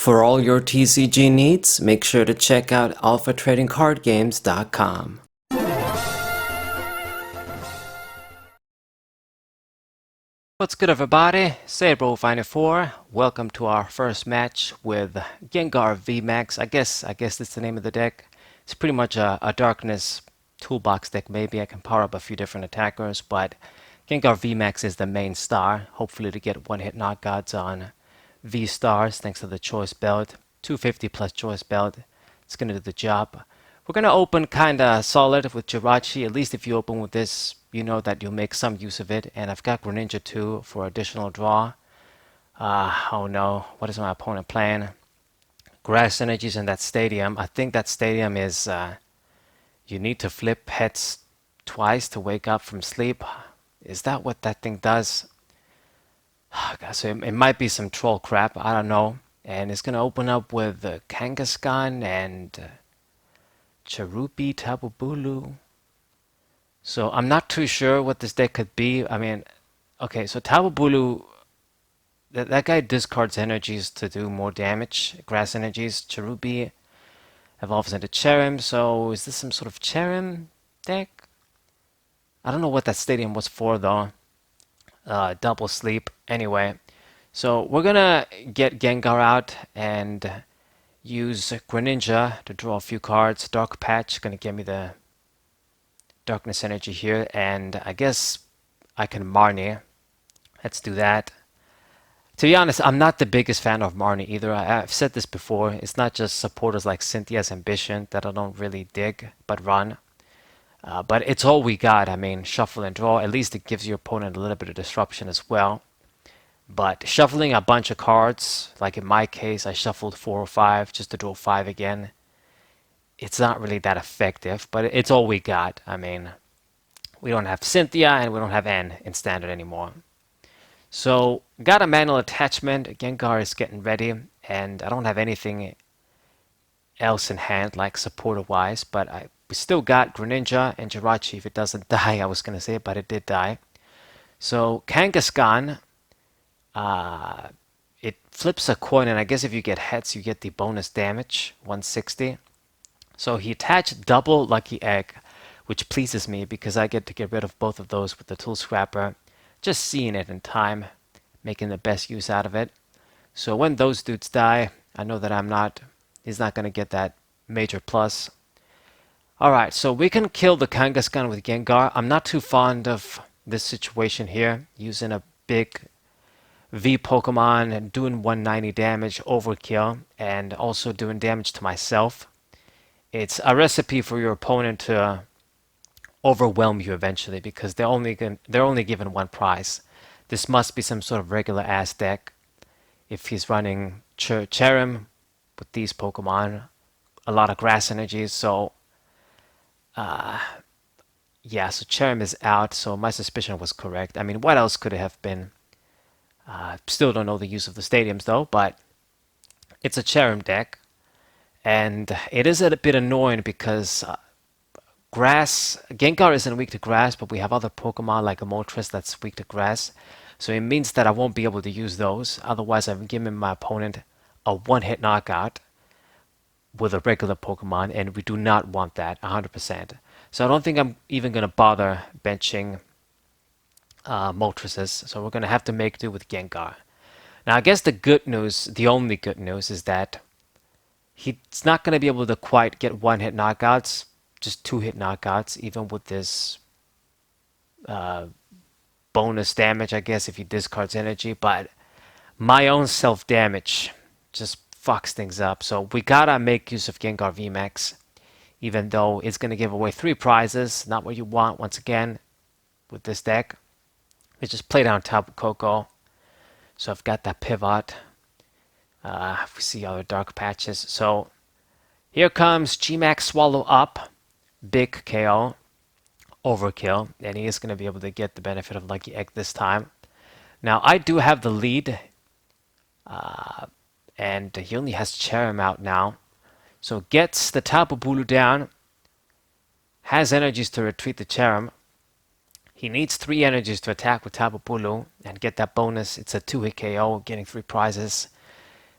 For all your TCG needs, make sure to check out alphatradingcardgames.com. What's good, everybody? Sabro94. Welcome to our first match with Gengar VMAX. I guess that's the name of the deck. It's pretty much a darkness toolbox deck. Maybe I can power up a few different attackers, but Gengar VMAX is the main star. Hopefully to get one-hit knockouts on vstars thanks to the choice belt. 250 plus choice belt. It's gonna do the job. We're gonna open kinda solid with Jirachi. At least if you open with this, you know that you'll make some use of it. And I've got Greninja too for additional draw. Oh no, what is my opponent playing? Grass Energies in that stadium. I think that stadium is you need to flip heads twice to wake up from sleep. Is that what that thing does? So it might be some troll crap. I don't know. And it's gonna open up with Kangaskhan and Cherubi, Tapu Bulu. So I'm not too sure what this deck could be. I mean, okay, so Tapu Bulu, that guy discards energies to do more damage. Grass energies. Cherubi evolves into Cherrim. So is this some sort of Cherrim deck? I don't know what that stadium was for though. Double sleep. Anyway, so we're gonna get Gengar out and use Greninja to draw a few cards. Dark Patch gonna give me the darkness energy here, and I guess I can Marnie. Let's do that. To be honest, I'm not the biggest fan of Marnie either. I've said this before. It's not just supporters like Cynthia's Ambition that I don't really dig, but run. But it's all we got. I mean, shuffle and draw. At least it gives your opponent a little bit of disruption as well. But shuffling a bunch of cards, like in my case, I shuffled 4 or 5 just to draw 5 again. It's not really that effective, but it's all we got. I mean, we don't have Cynthia and we don't have N in standard anymore. So, got a manual attachment. Gengar is getting ready, and I don't have anything else in hand, like supporter-wise, but we still got Greninja and Jirachi if it doesn't die, I was going to say, but it did die. So, Kangaskhan, it flips a coin, and I guess if you get heads, you get the bonus damage, 160. So he attached double Lucky Egg, which pleases me because I get to get rid of both of those with the Tool Scrapper. Just seeing it in time, making the best use out of it. So when those dudes die, I know that he's not going to get that major plus. Alright, so we can kill the Kangaskhan with Gengar. I'm not too fond of this situation here, using a big V Pokemon and doing 190 damage overkill, and also doing damage to myself. It's a recipe for your opponent to overwhelm you eventually because they're only given one prize. This must be some sort of regular ass deck. If he's running Cherrim with these Pokemon, a lot of grass energies, so yeah, so Cherrim is out, so my suspicion was correct. I mean, what else could it have been? Still don't know the use of the stadiums though, but it's a Cherrim deck. And it is a bit annoying because Gengar isn't weak to grass, but we have other Pokemon like a Moltres that's weak to grass. So it means that I won't be able to use those. Otherwise, I'm giving my opponent a one-hit knockout with a regular Pokemon, and we do not want that 100%. So I don't think I'm even going to bother benching Moltreses. So we're going to have to make do with Gengar. Now, I guess the good news, the only good news, is that he's not going to be able to quite get one-hit knockouts, just two-hit knockouts, even with this bonus damage, I guess, if he discards energy. But my own self-damage just fucks things up. So we gotta make use of Gengar VMAX, even though it's going to give away 3 prizes. Not what you want, once again, with this deck. We just play down Tapu Koko. So I've got that pivot. We see other dark patches. So here comes GMAX Swallow Up. Big KO. Overkill. And he is going to be able to get the benefit of Lucky Egg this time. Now, I do have the lead. And he only has Cherrim out now. So gets the Tapu Bulu down. Has energies to retreat the Cherrim. He needs 3 energies to attack with Tapu Bulu and get that bonus. It's a 2-hit KO, getting 3 prizes.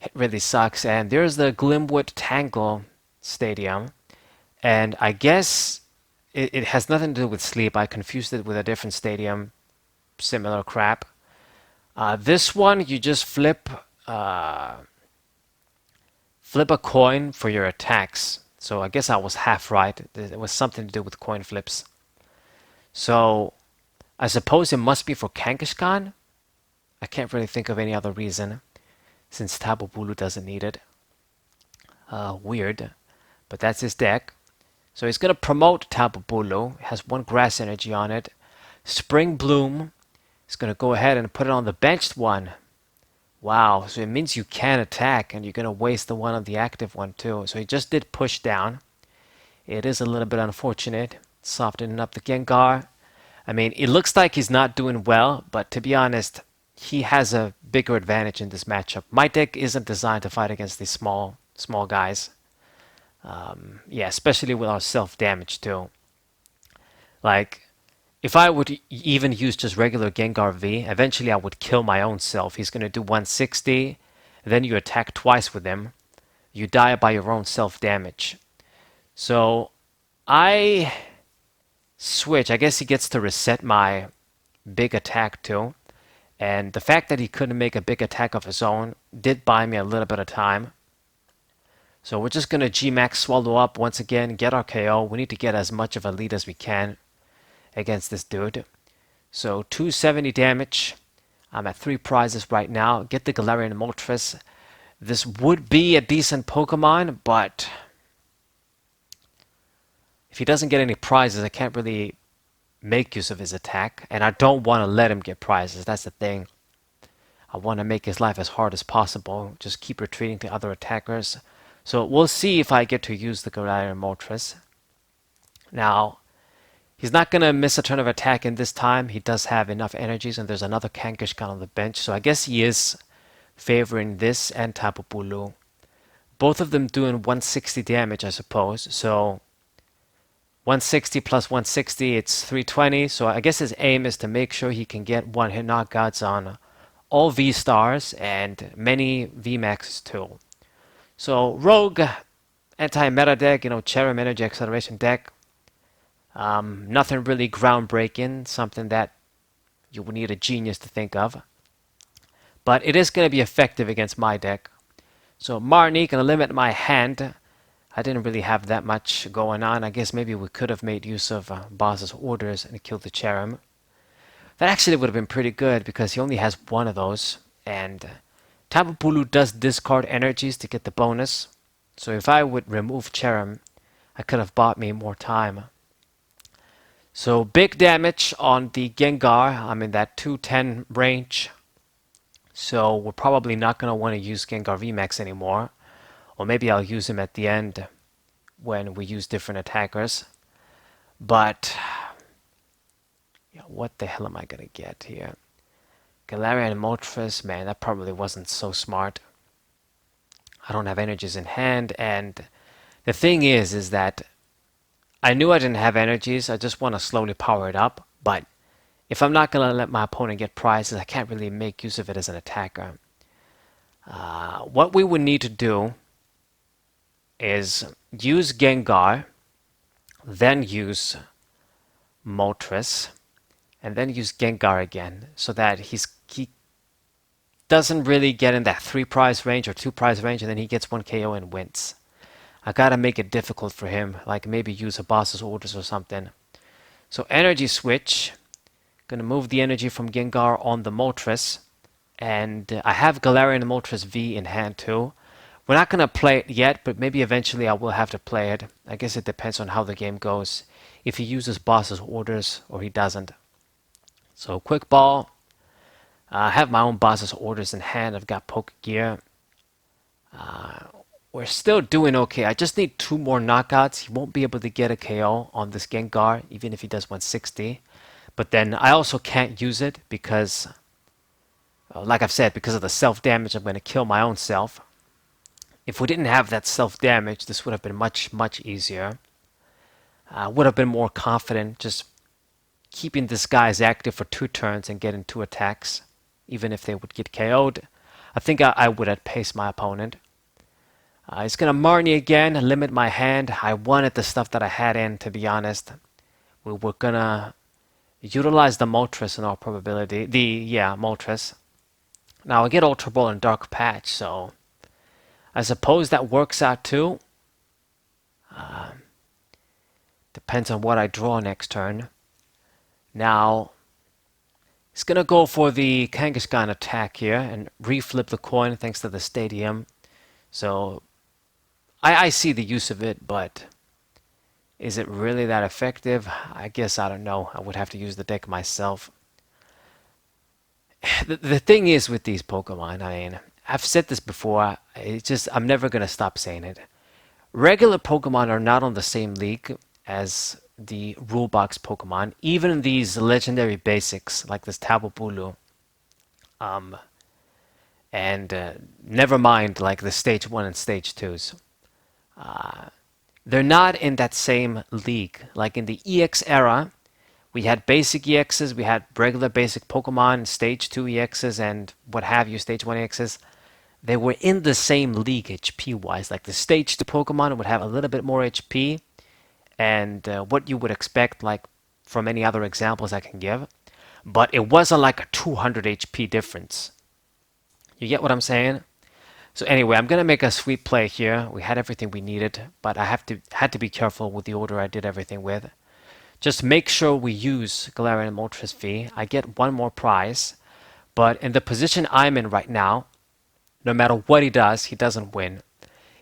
It really sucks. And there's the Glimwood Tangle Stadium. And I guess it has nothing to do with sleep. I confused it with a different stadium, similar crap. This one, you just flip a coin for your attacks. So I guess I was half right. It was something to do with coin flips. So I suppose it must be for Kangaskhan. I can't really think of any other reason, since Tapu Bulu doesn't need it. Weird, but that's his deck. So he's going to promote Tapu Bulu. It has 1 grass energy on it. Spring Bloom. He's going to go ahead and put it on the benched one. Wow, so it means you can attack, and you're going to waste the one on the active one too. So he just did push down. It is a little bit unfortunate. Softening up the Gengar. I mean, it looks like he's not doing well, but to be honest, he has a bigger advantage in this matchup. My deck isn't designed to fight against these small guys. Yeah, especially with our self-damage too. Like, if I would even use just regular Gengar V, eventually I would kill my own self. He's going to do 160, then you attack twice with him. You die by your own self-damage. So, I switch. I guess he gets to reset my big attack too. And the fact that he couldn't make a big attack of his own did buy me a little bit of time. So we're just going to G-Max swallow up once again, get our KO. We need to get as much of a lead as we can against this dude. So 270 damage. I'm at 3 prizes right now. Get the Galarian Moltres. This would be a decent Pokemon, but if he doesn't get any prizes, I can't really make use of his attack. And I don't want to let him get prizes. That's the thing. I want to make his life as hard as possible. Just keep retreating to other attackers. So we'll see if I get to use the Galarian Moltres. Now, he's not going to miss a turn of attack in this time. He does have enough energies, and there's another Kangaskhan on the bench. So I guess he is favoring this and Tapu Bulu. Both of them doing 160 damage, I suppose. So 160 plus 160, it's 320. So I guess his aim is to make sure he can get one-hit knockouts on all V-stars and many VMAXs too. So Rogue, anti-meta deck, Cherrim Energy Acceleration deck. Nothing really groundbreaking, something that you would need a genius to think of. But it is going to be effective against my deck. So Marnie, going to limit my hand. I didn't really have that much going on. I guess maybe we could have made use of boss's orders and killed the Cherrim. That actually would have been pretty good because he only has 1 of those. And Tapu Bulu does discard energies to get the bonus. So if I would remove Cherrim, I could have bought me more time. So big damage on the Gengar. I'm in that 210 range. So we're probably not going to want to use Gengar VMAX anymore. Or maybe I'll use him at the end when we use different attackers. But what the hell am I going to get here? Galarian Moltres, man, that probably wasn't so smart. I don't have energies in hand, and the thing is that I knew I didn't have energies. I just want to slowly power it up, but if I'm not going to let my opponent get prizes, I can't really make use of it as an attacker. What we would need to do is use Gengar, then use Moltres, and then use Gengar again, so that he doesn't really get in that 3 prize range or 2 prize range, and then he gets 1 KO and wins. I gotta make it difficult for him, like maybe use a boss's orders or something. So energy switch, gonna move the energy from Gengar on the Moltres, and I have Galarian Moltres V in hand too. We're not gonna play it yet, but maybe eventually I will have to play it. I guess it depends on how the game goes, if he uses boss's orders or he doesn't. So quick ball. I have my own boss's orders in hand. I've got Poke Gear. We're still doing okay. I just need 2 more knockouts. He won't be able to get a KO on this Gengar, even if he does 160. But then I also can't use it because, like I've said, because of the self-damage, I'm going to kill my own self. If we didn't have that self-damage, this would have been much, much easier. Would have been more confident just keeping this guys active for 2 turns and getting 2 attacks, even if they would get KO'd. I think I would outpace my opponent. He's gonna Marnie again, limit my hand. I wanted the stuff that I had in, to be honest. We were gonna utilize the Moltres in all probability. Moltres. Now I get Ultra Ball and Dark Patch, so I suppose that works out too. Depends on what I draw next turn. Now he's gonna go for the Kangaskhan attack here and reflip the coin thanks to the stadium. So I see the use of it, but is it really that effective? I guess I don't know. I would have to use the deck myself. The thing is with these Pokemon, I mean, I've said this before, I'm never going to stop saying it. Regular Pokemon are not on the same league as the rule box Pokemon. Even these legendary basics, like this Tapu Bulu, and never mind like the stage 1 and stage 2s. They're not in that same league. Like in the EX era, we had basic EXs, we had regular basic Pokemon, stage 2 EXs, and what have you, stage 1 EXs. They were in the same league HP wise. Like the stage 2 Pokemon would have a little bit more HP, and what you would expect, like from any other examples I can give. But it wasn't like a 200 HP difference. You get what I'm saying? So anyway, I'm gonna make a sweep play here. We had everything we needed, but I had to be careful with the order I did everything with. Just make sure we use Galarian Moltres V. I get one more prize, but in the position I'm in right now, no matter what he does, he doesn't win.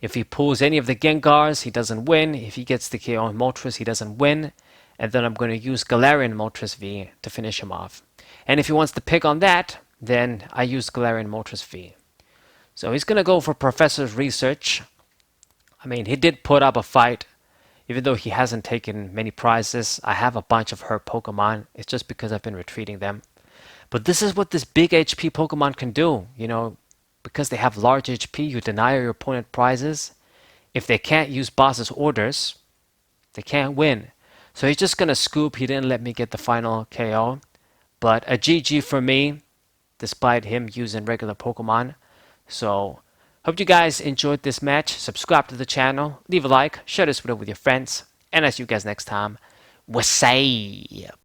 If he pulls any of the Gengars, he doesn't win. If he gets the KO on Moltres, he doesn't win. And then I'm going to use Galarian Moltres V to finish him off. And if he wants to pick on that, then I use Galarian Moltres V. So he's going to go for Professor's Research. I mean, he did put up a fight. Even though he hasn't taken many prizes, I have a bunch of her Pokemon. It's just because I've been retreating them. But this is what this big HP Pokemon can do. You know, because they have large HP, you deny your opponent prizes. If they can't use boss's orders, they can't win. So he's just going to scoop. He didn't let me get the final KO. But a GG for me, despite him using regular Pokemon. So, hope you guys enjoyed this match. Subscribe to the channel, leave a like, share this video with your friends, and I'll see you guys next time. Wasai!